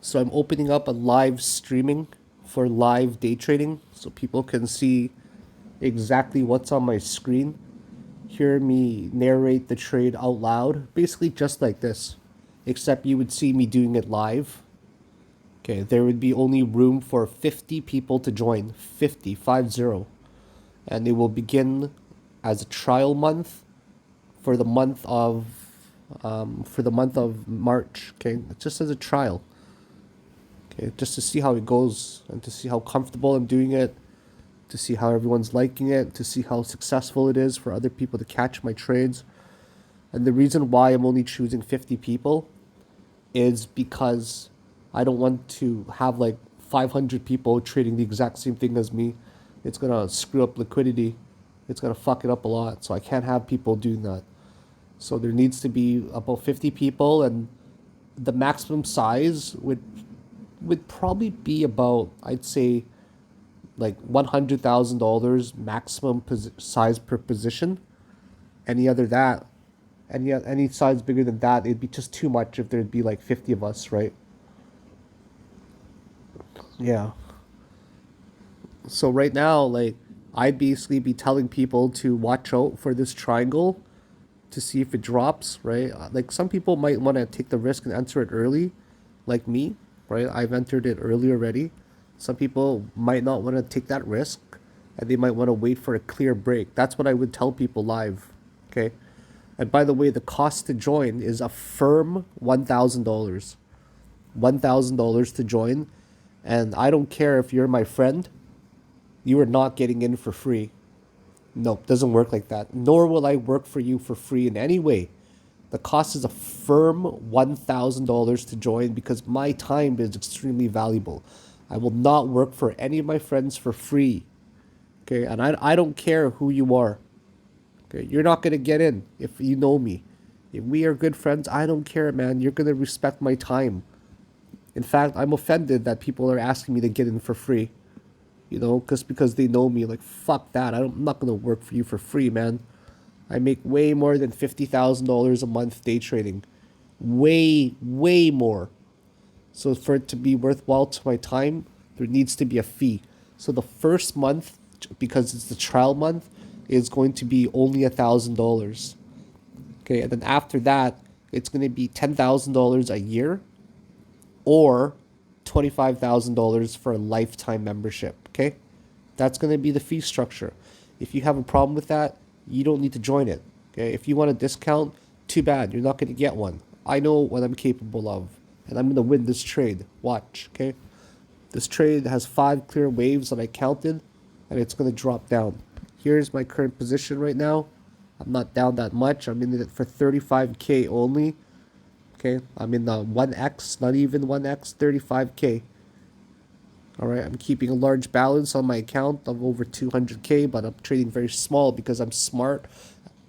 So I'm opening up a live streaming for live day trading so people can see exactly what's on my screen, hear me narrate the trade out loud, basically just like this, except you would see me doing it live. Okay, there would be only room for 50 people to join, 50, 50. And it will begin as a trial month for the month of March. Okay, just as a trial. Okay, just to see how it goes and to see how comfortable I'm doing it, to see how everyone's liking it, to see how successful it is for other people to catch my trades. And the reason why I'm only choosing 50 people is because I don't want to have like 500 people trading the exact same thing as me. It's going to screw up liquidity. It's going to fuck it up a lot. So I can't have people doing that. So there needs to be about 50 people, and the maximum size would probably be about, I'd say, like $100,000 maximum size per position. Any other that, any size bigger than that, it'd be just too much if there'd be like 50 of us, right? Yeah. So right now, like, I'd basically be telling people to watch out for this triangle to see if it drops, right? Like some people might want to take the risk and enter it early, like me, right? I've entered it early already. Some people might not want to take that risk and they might want to wait for a clear break. That's what I would tell people live, okay? And by the way, the cost to join is a firm $1,000. $1,000 to join. And I don't care if you're my friend, you are not getting in for free. No, it doesn't work like that. Nor will I work for you for free in any way. The cost is a firm $1,000 to join because my time is extremely valuable. I will not work for any of my friends for free. Okay, and I don't care who you are. Okay, you're not going to get in if you know me. If we are good friends, I don't care, man. You're going to respect my time. In fact, I'm offended that people are asking me to get in for free. You know, just because they know me. Like, fuck that. I'm not going to work for you for free, man. I make way more than $50,000 a month day trading. Way, way more. So for it to be worthwhile to my time, there needs to be a fee. So the first month, because it's the trial month, is going to be only $1,000. Okay, and then after that, it's going to be $10,000 a year, or $25,000 for a lifetime membership. Okay, that's going to be the fee structure. If you have a problem with that, you don't need to join it. Okay, if you want a discount, too bad, you're not going to get one. I know what I'm capable of, and I'm going to win this trade. Watch, okay? This trade has 5 clear waves that I counted, and it's going to drop down. Here's my current position right now. I'm not down that much. I'm in it for 35K only. Okay, I'm in the 1x, not even 1x, 35K. All right, I'm keeping a large balance on my account of over 200K, but I'm trading very small because I'm smart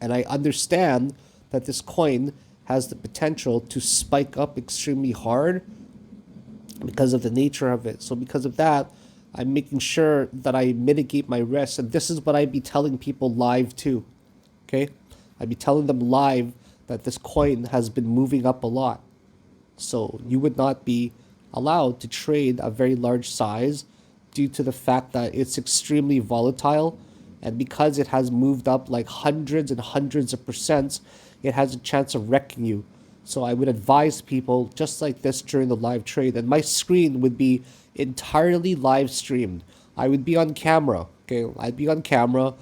and I understand that this coin has the potential to spike up extremely hard because of the nature of it. So because of that, I'm making sure that I mitigate my risk. And this is what I'd be telling people live too. Okay? I'd be telling them live that this coin has been moving up a lot. So you would not be allowed to trade a very large size due to the fact that it's extremely volatile, and because it has moved up like hundreds and hundreds of percents, it has a chance of wrecking you. So I would advise people just like this during the live trade, and my screen would be entirely live streamed. I would be on camera, okay? I'd be on camera.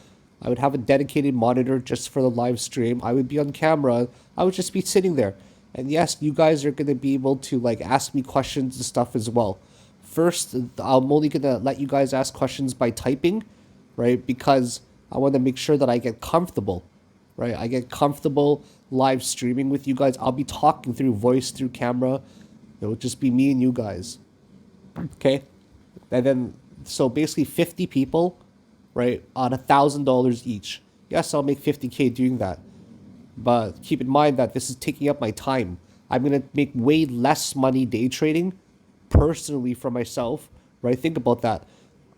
I would have a dedicated monitor just for the live stream. I would be on camera. I would just be sitting there. And yes, you guys are going to be able to like ask me questions and stuff as well. First, I'm only going to let you guys ask questions by typing, right? Because I want to make sure that I get comfortable, right? I get comfortable live streaming with you guys. I'll be talking through voice, through camera. It'll just be me and you guys. Okay? And then, so basically 50 people, right, on $1,000 each. Yes, I'll make 50K doing that. But keep in mind that this is taking up my time. I'm going to make way less money day trading personally for myself, right? Think about that.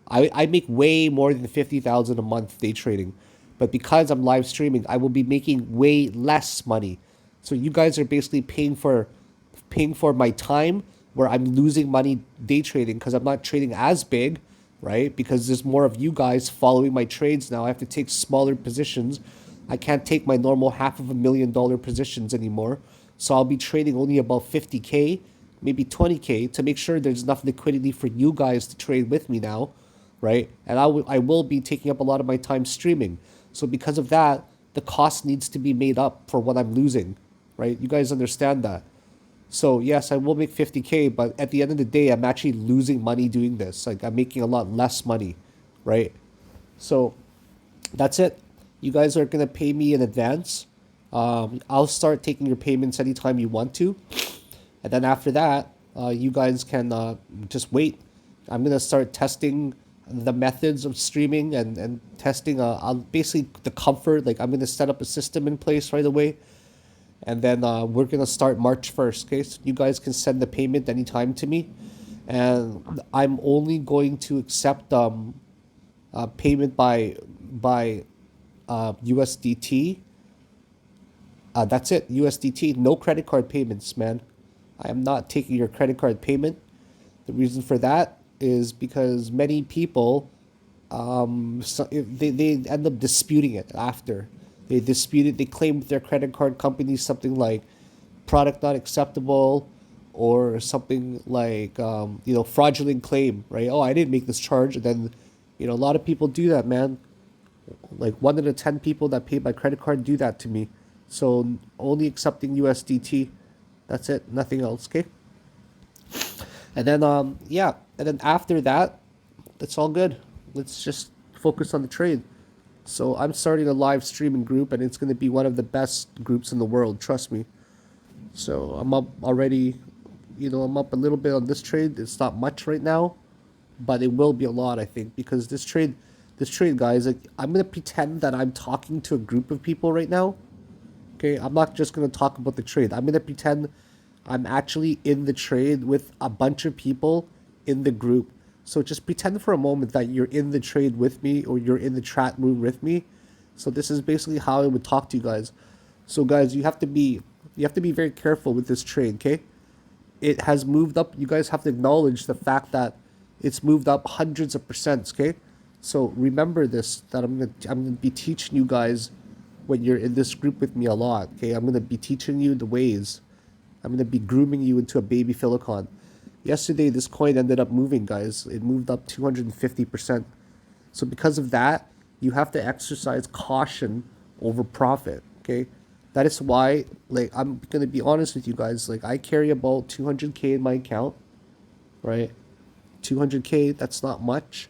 I make way more than 50,000 a month day trading. But because I'm live streaming, I will be making way less money. So you guys are basically paying for my time where I'm losing money day trading because I'm not trading as big, right? Because there's more of you guys following my trades now. I have to take smaller positions. I can't take my normal $500,000 positions anymore. So I'll be trading only about 50K, maybe 20K to make sure there's enough liquidity for you guys to trade with me now, right? And I will be taking up a lot of my time streaming. So because of that, the cost needs to be made up for what I'm losing, right? You guys understand that. So yes, I will make 50K, but at the end of the day, I'm actually losing money doing this. Like I'm making a lot less money, right? So that's it. You guys are gonna pay me in advance. I'll start taking your payments anytime you want to, and then after that, you guys can just wait. I'm gonna start testing the methods of streaming and testing basically the comfort. Like I'm gonna set up a system in place right away, and then we're gonna start March 1st. Okay, so you guys can send the payment anytime to me, and I'm only going to accept payment by USDT. That's it, USDT. No credit card payments, man. I am not taking your credit card payment. The reason for that is because many people they end up disputing it after. They dispute it. They claim with their credit card company something like product not acceptable or something like fraudulent claim, right? Oh, I didn't make this charge. And then a lot of people do that, man. Like 1 out of 10 people that pay by credit card do that to me. So only accepting USDT. That's it. Nothing else. Okay. And then yeah. And then after that, it's all good. Let's just focus on the trade. So I'm starting a live streaming group, and it's going to be one of the best groups in the world. Trust me. So I'm up already. I'm up a little bit on this trade. It's not much right now, but it will be a lot, I think, because this trade, guys. Like, I'm gonna pretend that I'm talking to a group of people right now. Okay, I'm not just gonna talk about the trade. I'm gonna pretend I'm actually in the trade with a bunch of people in the group. So just pretend for a moment that you're in the trade with me or you're in the chat room with me. So this is basically how I would talk to you guys. So guys, you have to be very careful with this trade, okay? It has moved up. You guys have to acknowledge the fact that it's moved up hundreds of percents, okay? So remember this, that I'm gonna be teaching you guys when you're in this group with me a lot, okay? I'm gonna be teaching you the ways. I'm gonna be grooming you into a baby Filicon. Yesterday, this coin ended up moving, guys. It moved up 250%. So because of that, you have to exercise caution over profit, okay? That is why, like, I'm gonna be honest with you guys. Like, I carry about 200K in my account, right? 200K, that's not much.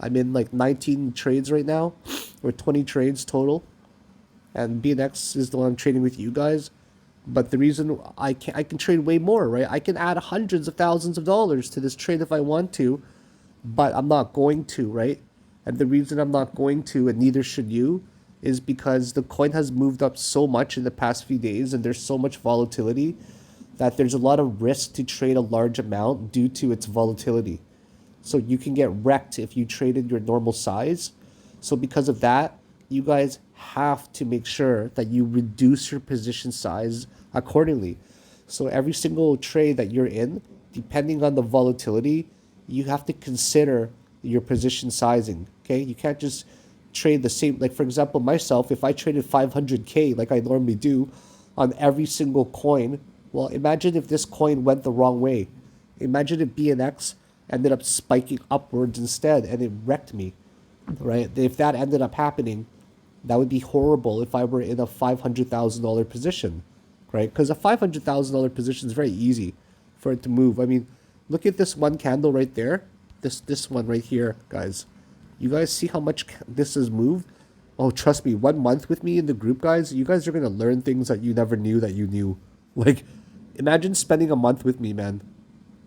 I'm in like 19 trades right now, or 20 trades total. And BNX is the one I'm trading with you guys. But the reason I can trade way more, right? I can add hundreds of thousands of dollars to this trade if I want to, but I'm not going to, right? And the reason I'm not going to, and neither should you, is because the coin has moved up so much in the past few days and there's so much volatility that there's a lot of risk to trade a large amount due to its volatility. So you can get wrecked if you traded your normal size. So because of that, you guys have to make sure that you reduce your position size accordingly. So every single trade that you're in, depending on the volatility, you have to consider your position sizing. Okay, you can't just trade the same. Like for example, myself, if I traded 500K like I normally do on every single coin, well, imagine if this coin went the wrong way. Imagine if BNX ended up spiking upwards instead and it wrecked me, right? If that ended up happening, that would be horrible if I were in a $500,000 position, right? Because a $500,000 position is very easy for it to move. I mean, look at this one candle right there. This one right here, guys. You guys see how much this has moved? Oh, trust me, 1 month with me in the group, guys, you guys are going to learn things that you never knew that you knew. Like, imagine spending a month with me, man.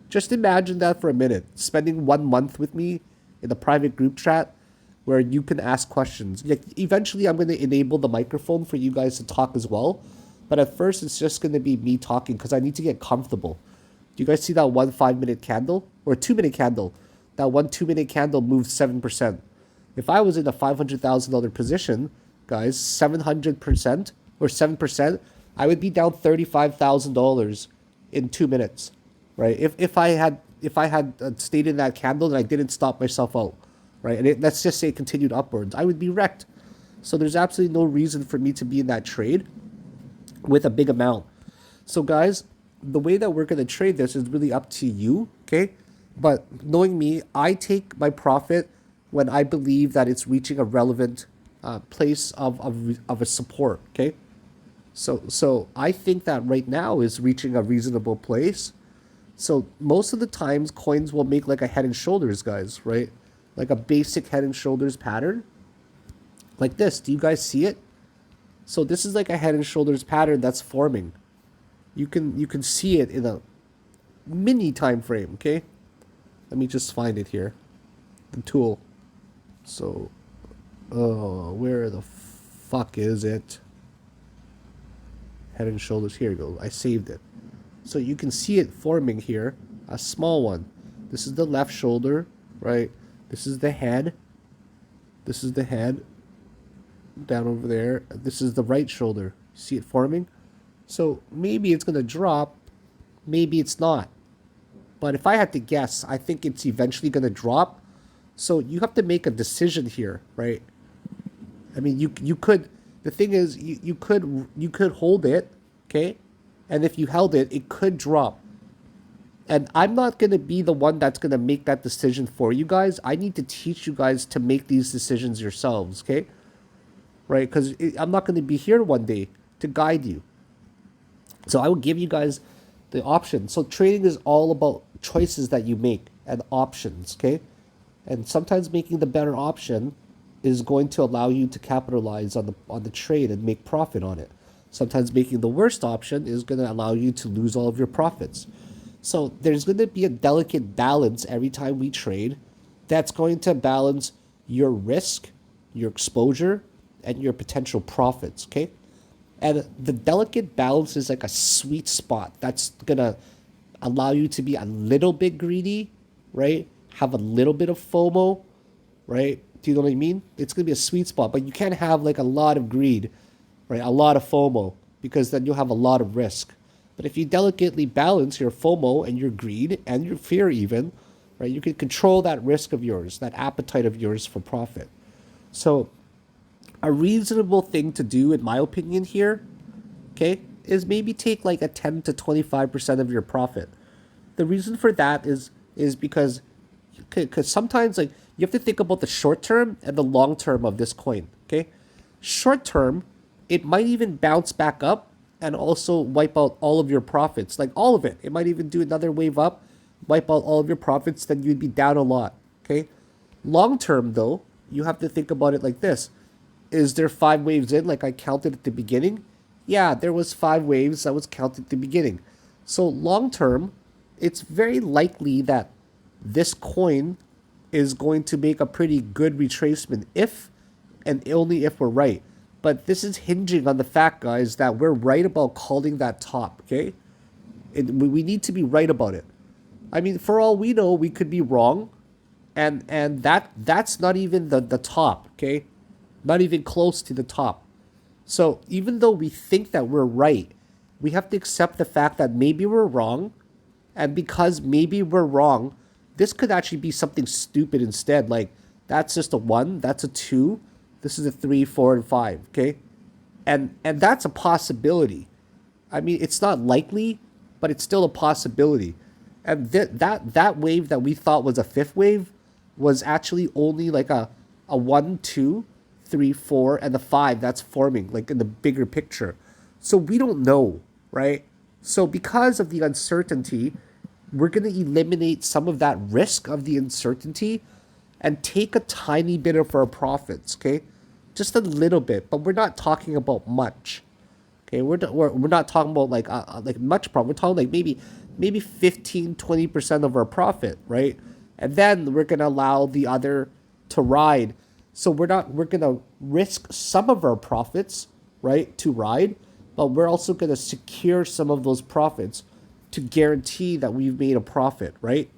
Just imagine that for a minute. Spending 1 month with me in a private group chat where you can ask questions. Like, eventually, I'm going to enable the microphone for you guys to talk as well. But at first, it's just going to be me talking because I need to get comfortable. Do you guys see that 1 5-minute candle? Or 2 minute candle? That 2 minute candle moved 7%. If I was in a $500,000 position, guys, 700% or 7%, I would be down $35,000 in 2 minutes. right? If I had stayed in that candle and I didn't stop myself out, right? And let's just say it continued upwards, I would be wrecked. So there's absolutely no reason for me to be in that trade with a big amount. So guys, the way that we're going to trade this is really up to you, okay? But knowing me, I take my profit when I believe that it's reaching a relevant place of a support, okay? So I think that right now is reaching a reasonable place. So most of the times coins will make like a head and shoulders, guys, right? Like a basic head and shoulders pattern. Like this. Do you guys see it? So this is like a head and shoulders pattern that's forming. You can see it in a mini time frame, okay? Let me just find it here. The tool. So where the fuck is it? Head and shoulders. Here you go. I saved it. So you can see it forming here, a small one. This is the left shoulder, right? This is the head. This is the head down over there. This is the right shoulder. See it forming? So maybe it's going to drop, maybe it's not. But if I had to guess, I think it's eventually going to drop. So you have to make a decision here, right? I mean, you could. The thing is, you could hold it, okay, and if you held it, it could drop. And I'm not gonna be the one that's gonna make that decision for you guys. I need to teach you guys to make these decisions yourselves, okay? Right? Because I'm not gonna be here one day to guide you. So I will give you guys the option. So trading is all about choices that you make and options, okay? And sometimes making the better option is going to allow you to capitalize on the trade and make profit on it. Sometimes making the worst option is going to allow you to lose all of your profits. So there's going to be a delicate balance every time we trade that's going to balance your risk, your exposure, and your potential profits, okay? And the delicate balance is like a sweet spot that's going to allow you to be a little bit greedy, right? Have a little bit of FOMO, right? Do you know what I mean? It's going to be a sweet spot, but you can't have like a lot of greed, right? A lot of FOMO, because then you'll have a lot of risk. But if you delicately balance your FOMO and your greed and your fear even, right, you can control that risk of yours, that appetite of yours for profit. So a reasonable thing to do, in my opinion here, okay, is maybe take like a 10 to 25% of your profit. The reason for that is because sometimes like you have to think about the short term and the long term of this coin, okay? Short term, it might even bounce back up and also wipe out all of your profits, like all of it. It might even do another wave up, wipe out all of your profits, then you'd be down a lot, okay? Long term though, you have to think about it like this. Is there 5 waves in like I counted at the beginning? Yeah, there was 5 waves that was counted at the beginning. So long term, it's very likely that this coin is going to make a pretty good retracement if and only if we're right. But this is hinging on the fact, guys, that we're right about calling that top, okay? We need to be right about it. I mean, for all we know, we could be wrong, and that's not even the top, okay? Not even close to the top. So even though we think that we're right, we have to accept the fact that maybe we're wrong, and because maybe we're wrong, this could actually be something stupid instead. Like, that's just a 1, that's a 2, this is a 3, 4, and 5, okay? And that's a possibility. I mean, it's not likely, but it's still a possibility. And that wave that we thought was a 5th wave was actually only like a 1, 2, 3, 4, and the 5 that's forming, like in the bigger picture. So we don't know, right? So because of the uncertainty, we're going to eliminate some of that risk of the uncertainty and take a tiny bit of our profits, okay? Just a little bit, but we're not talking about much. Okay, we're not talking about like much profit. We're talking like maybe 15-20% of our profit, right? And then we're going to allow the other to ride. So we're going to risk some of our profits, right, to ride, but we're also going to secure some of those profits to guarantee that we've made a profit, right?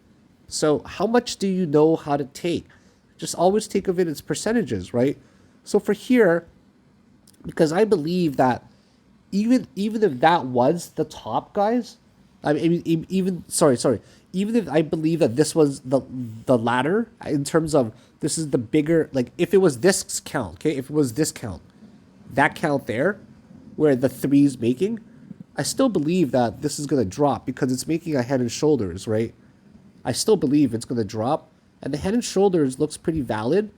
So how much do you know how to take? Just always think of it as percentages, right? So for here, because I believe that even if that was the top, guys, I mean, even sorry, even if I believe that this was the latter in terms of this is the bigger, like if it was this count, okay, if it was this count, that count there, where the three's making, I still believe that this is gonna drop because it's making a head and shoulders, right? I still believe it's gonna drop, and the head and shoulders looks pretty valid.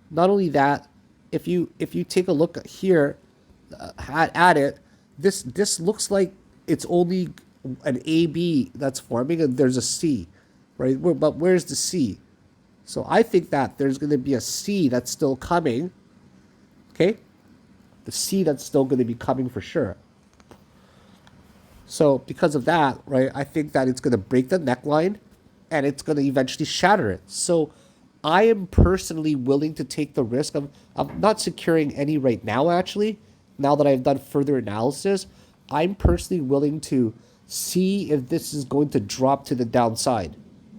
Not only that, if you take a look here at it, this looks like it's only an AB that's forming, and there's a C, right? But where's the C? So I think that there's going to be a C that's still coming. Okay, the C that's still going to be coming for sure. So because of that, right, I think that it's going to break the neckline and it's going to eventually shatter it. So I am personally willing to take the risk of not securing any right now, actually. Now that I've done further analysis, I'm personally willing to see if this is going to drop to the downside,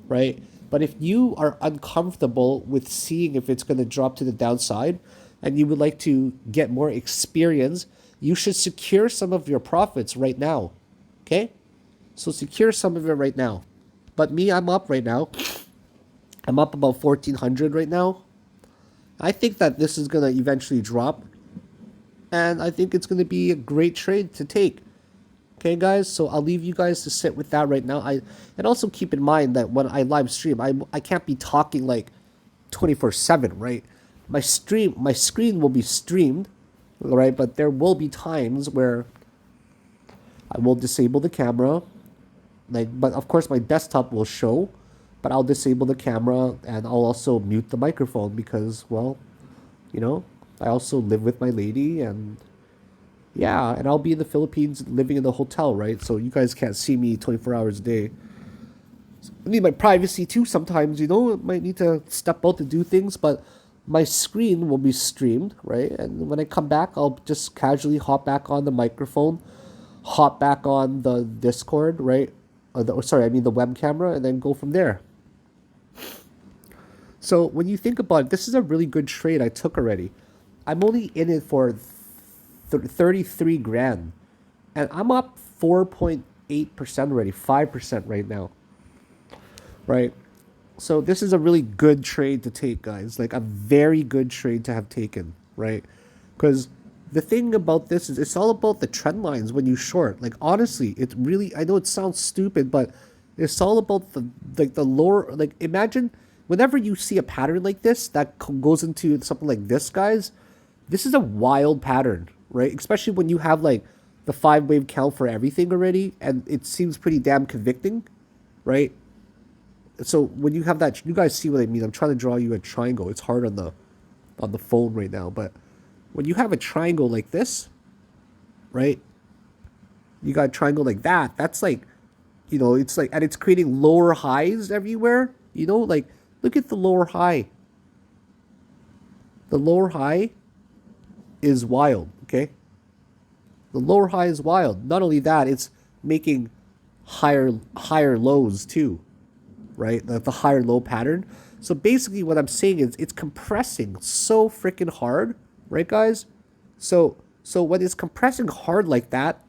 right? But if you are uncomfortable with seeing if it's going to drop to the downside and you would like to get more experience, you should secure some of your profits right now. Okay? So secure some of it right now. But me, I'm up right now. I'm up about 1,400 right now. I think that this is going to eventually drop. And I think it's going to be a great trade to take. Okay, guys? So I'll leave you guys to sit with that right now. And also keep in mind that when I live stream, I can't be talking like 24/7, right? My screen will be streamed, right? But there will be times where I will disable the camera. But of course my desktop will show, but I'll disable the camera and I'll also mute the microphone because, well, I also live with my lady, and yeah, and I'll be in the Philippines living in the hotel, right? So you guys can't see me 24 hours a day. I need my privacy too sometimes, might need to step out to do things, but my screen will be streamed, right? And when I come back, I'll just casually hop back on the microphone, hop back on the Discord, right? The web camera, and then go from there. So when you think about it, this is a really good trade I took already. I'm only in it for 33 grand, and I'm up 4.8% already, 5% right now, right? So this is a really good trade to take, guys. Like a very good trade to have taken, right? Because the thing about this is it's all about the trend lines when you short. Like honestly, it's really, I know it sounds stupid, but it's all about the lower, like imagine whenever you see a pattern like this that goes into something like this, guys, this is a wild pattern, right? Especially when you have like the 5-wave count for everything already, and it seems pretty damn convicting, right? So when you have that, you guys see what I mean. I'm trying to draw you a triangle. It's hard on the phone right now, but when you have a triangle like this, right? You got a triangle like that. That's like, it's like, and it's creating lower highs everywhere. Like look at the lower high. The lower high is wild, okay? The lower high is wild. Not only that, it's making higher lows too, right? The higher low pattern. So basically what I'm saying is it's compressing so freaking hard, right, guys? So when it's compressing hard like that,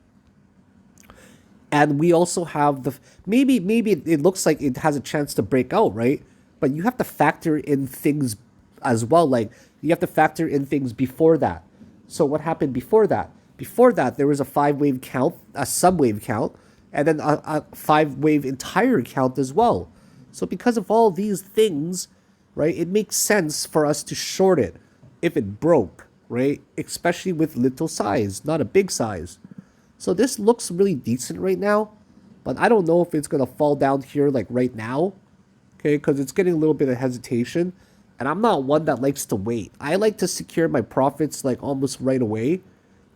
and we also have maybe it looks like it has a chance to break out, right? But you have to factor in things as well. Like you have to factor in things before that. So what happened before that? Before that, there was a 5-wave count, a sub-wave count, and then a 5-wave entire count as well. So because of all these things, right, it makes sense for us to short it if it broke, right? Especially with little size, not a big size. So this looks really decent right now, but I don't know if it's going to fall down here like right now, okay, because it's getting a little bit of hesitation. And I'm not one that likes to wait. I like to secure my profits like almost right away,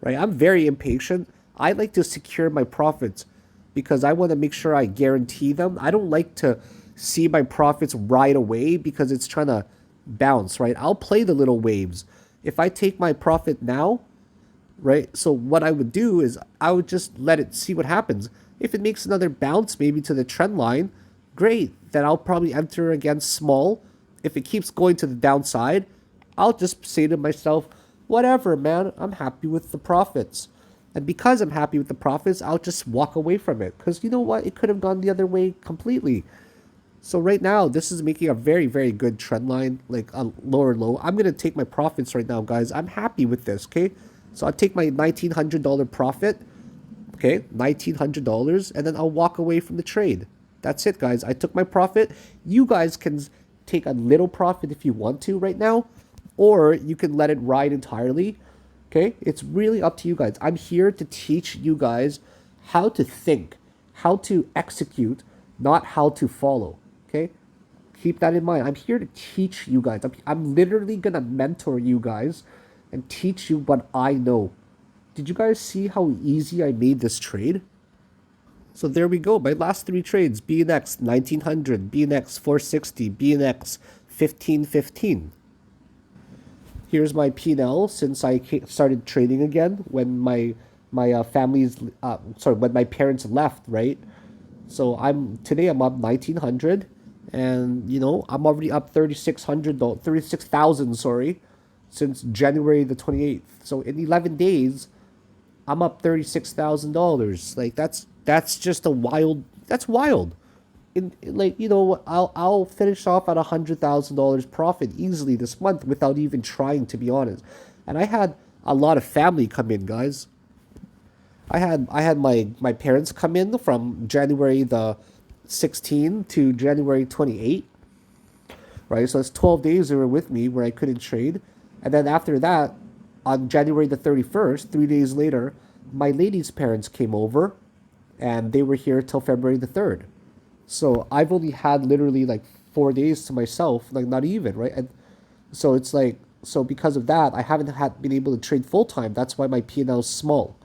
right? I'm very impatient. I like to secure my profits because I want to make sure I guarantee them. I don't like to see my profits right away because it's trying to bounce, right? I'll play the little waves. If I take my profit now, right? So what I would do is I would just let it see what happens. If it makes another bounce maybe to the trend line, great. Then I'll probably enter again small. If it keeps going to the downside, I'll just say to myself, whatever, man, I'm happy with the profits. And because I'm happy with the profits, I'll just walk away from it. Because you know what? It could have gone the other way completely. So right now, this is making a very, very good trend line, like a lower low. I'm going to take my profits right now, guys. I'm happy with this, okay? So I'll take my $1,900 profit, okay? $1,900, and then I'll walk away from the trade. That's it, guys. I took my profit. You guys can take a little profit if you want to right now, or you can let it ride entirely. Okay? It's really up to you guys. I'm here to teach you guys how to think, how to execute, not how to follow. Okay? Keep that in mind. I'm here to teach you guys. I'm literally going to mentor you guys and teach you what I know. Did you guys see how easy I made this trade? So there we go. My last three trades: BNX 1900, BNX 460, BNX 1515. Here's my P&L since I started trading again when my family's sorry, when my parents left, right? So I'm up 1900, and I'm already up 3600 36,000, sorry, since January the 28th. So in 11 days, I'm up $36,000. Like that's just a wild. That's wild. Like I'll finish off at $100,000 profit easily this month without even trying, to be honest. And I had a lot of family come in, guys. I had my parents come in from January the 16th to January 28th, right? So it's 12 days they were with me where I couldn't trade. And then after that, on January the 31st, 3 days later, my lady's parents came over and they were here till February the 3rd. So I've only had literally like 4 days to myself, like not even, right? And so it's like, so because of that, I haven't had been able to trade full time. That's why my P&L is small,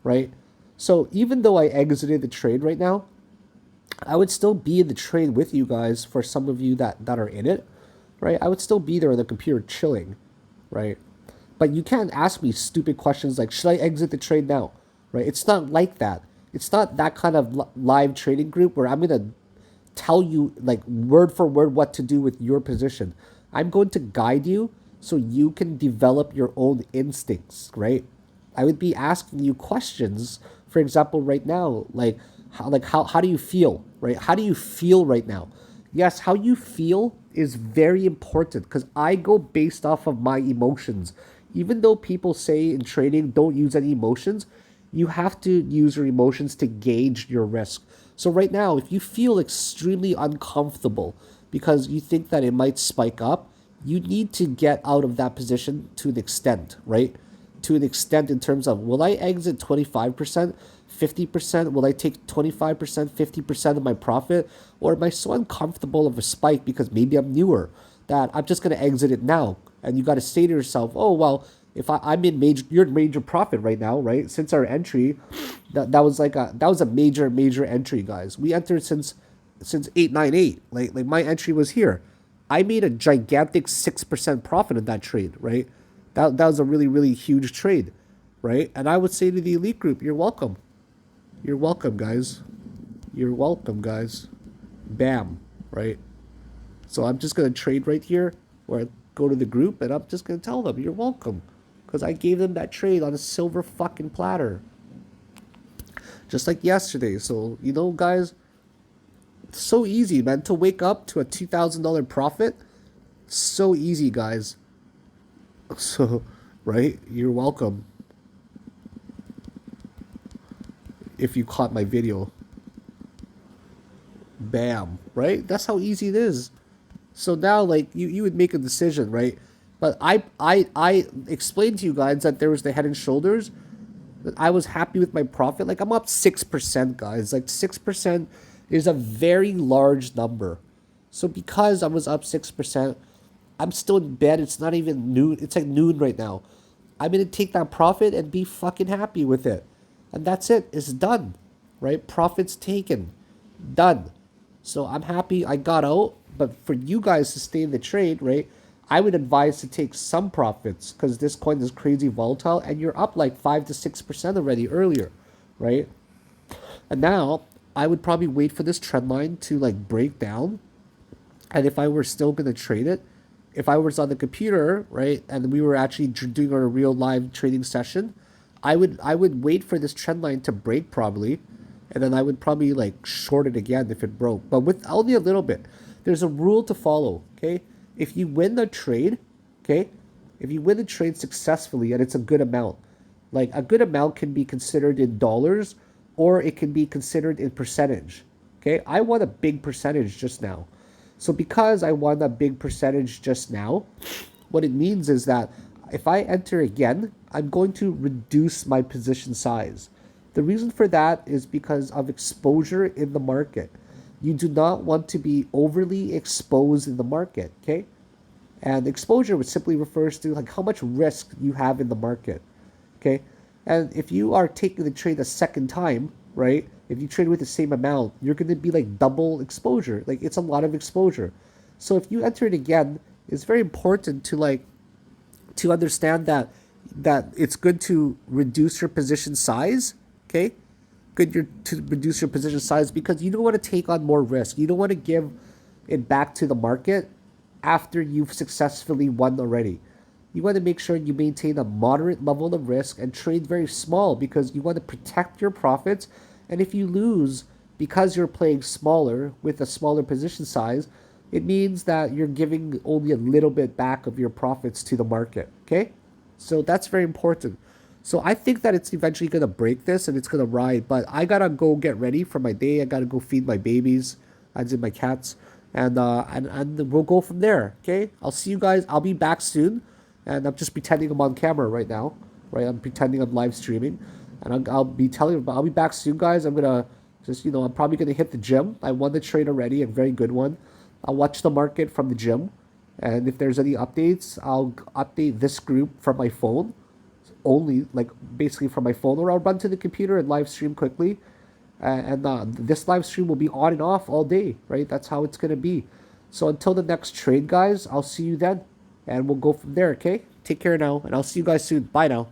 right? So even though I exited the trade right now, I would still be in the trade with you guys for some of you that are in it, right? I would still be there on the computer chilling, right? But you can't ask me stupid questions like, should I exit the trade now? Right? It's not like that. It's not that kind of live trading group where I'm going to tell you like word for word what to do with your position. I'm going to guide you so you can develop your own instincts, right? I would be asking you questions, for example, right now, how do you feel, right? How do you feel right now? Yes, how you feel is very important because I go based off of my emotions. Even though people say in trading don't use any emotions, you have to use your emotions to gauge your risk. So right now, if you feel extremely uncomfortable because you think that it might spike up, you need to get out of that position to an extent, right? To an extent in terms of, will I exit 25%, 50%? Will I take 25%, 50% of my profit? Or am I so uncomfortable of a spike because maybe I'm newer that I'm just going to exit it now? And you got to say to yourself, oh, well, if I'm in you're in major profit right now, right? Since our entry, that was a major entry, guys. We entered since 898. Like my entry was here. I made a gigantic 6% profit in that trade, right? That was a really, really huge trade, right? And I would say to the elite group, you're welcome. You're welcome, guys. You're welcome, guys. Bam, right? So I'm just going to trade right here where I go to the group and I'm just going to tell them, you're welcome. Because I gave them that trade on a silver fucking platter. Just like yesterday. So, guys, it's so easy, man, to wake up to a $2,000 profit. So easy, guys. So, right? You're welcome. If you caught my video. Bam, right? That's how easy it is. So now, like, you would make a decision, right? But I explained to you guys that there was the head and shoulders. That I was happy with my profit. Like, I'm up 6%, guys. Like, 6% is a very large number. So because I was up 6%, I'm still in bed. It's not even noon. It's like noon right now. I'm going to take that profit and be fucking happy with it. And that's it. It's done, right? Profit's taken. Done. So I'm happy I got out. But for you guys to stay in the trade, right, I would advise to take some profits because this coin is crazy volatile and you're up like 5 to 6% already earlier, right? And now I would probably wait for this trend line to like break down. And if I were still going to trade it, if I was on the computer, right, and we were actually doing our real live trading session, I would wait for this trend line to break probably, and then I would probably like short it again if it broke, but with only a little bit. There's a rule to follow, okay? If you win the trade, okay, if you win the trade successfully and it's a good amount, like a good amount can be considered in dollars or it can be considered in percentage. Okay, I won a big percentage just now. So because I won a big percentage just now, what it means is that if I enter again, I'm going to reduce my position size. The reason for that is because of exposure in the market. You do not want to be overly exposed in the market, okay? And exposure which simply refers to like how much risk you have in the market. Okay. And if you are taking the trade a second time, right? If you trade with the same amount, you're going to be like double exposure. Like it's a lot of exposure. So if you enter it again, it's very important to like to understand that it's good to reduce your position size. Okay. To reduce your position size because you don't want to take on more risk. You don't want to give it back to the market after you've successfully won already. You want to make sure you maintain a moderate level of risk and trade very small because you want to protect your profits. And if you lose because you're playing smaller with a smaller position size, it means that you're giving only a little bit back of your profits to the market. Okay? So that's very important. So I think that it's eventually going to break this and it's going to ride, but I got to go get ready for my day. I got to go feed my babies, as in my cats, and we'll go from there. Okay? I'll see you guys. I'll be back soon. And I'm just pretending I'm on camera right now, right? I'm pretending I'm live streaming, and I'll be telling you. I'll be back soon, guys. I'm gonna just, I'm probably gonna hit the gym. I won the trade already, a very good one. I'll watch the market from the gym, and if there's any updates, I'll update this group from my phone, only like basically from my phone, or I'll run to the computer and live stream quickly, and this live stream will be on and off all day, right? That's how it's gonna be. So until the next trade, guys, I'll see you then. And we'll go from there, okay? Take care now, and I'll see you guys soon. Bye now.